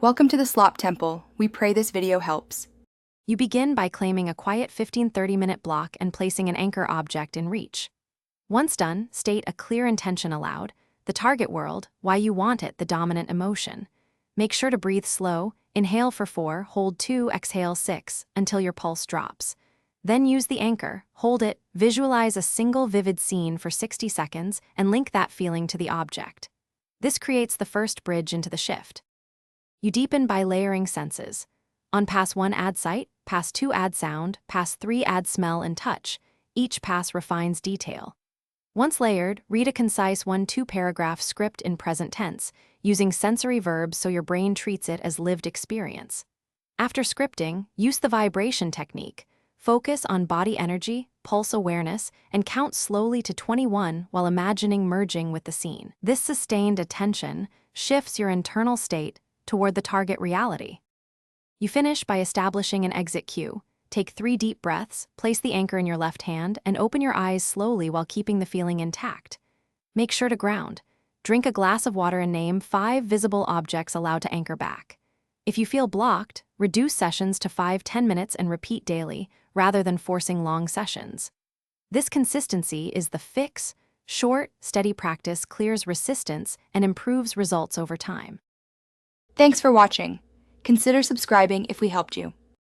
Welcome to the Slop Temple. We pray this video helps. You begin by claiming a quiet 15-30-minute block and placing an anchor object in reach. Once done, state a clear intention aloud, the target world, why you want it, the dominant emotion. Make sure to breathe slow, inhale for 4, hold 2, exhale 6, until your pulse drops. Then use the anchor, hold it, visualize a single vivid scene for 60 seconds, and link that feeling to the object. This creates the first bridge into the shift. You deepen by layering senses. On pass 1 add sight, pass 2 add sound, pass 3 add smell and touch. Each pass refines detail. Once layered, read a concise 1-2 paragraph script in present tense, using sensory verbs so your brain treats it as lived experience. After scripting, use the vibration technique. Focus on body energy, pulse awareness, and count slowly to 21 while imagining merging with the scene. This sustained attention shifts your internal state toward the target reality. You finish by establishing an exit cue. Take 3 deep breaths, place the anchor in your left hand, and open your eyes slowly while keeping the feeling intact. Make sure to ground. Drink a glass of water and name 5 visible objects allowed to anchor back. If you feel blocked, reduce sessions to 5-10 minutes and repeat daily, rather than forcing long sessions. This consistency is the fix. Short, steady practice clears resistance and improves results over time. Thanks for watching. Consider subscribing if we helped you.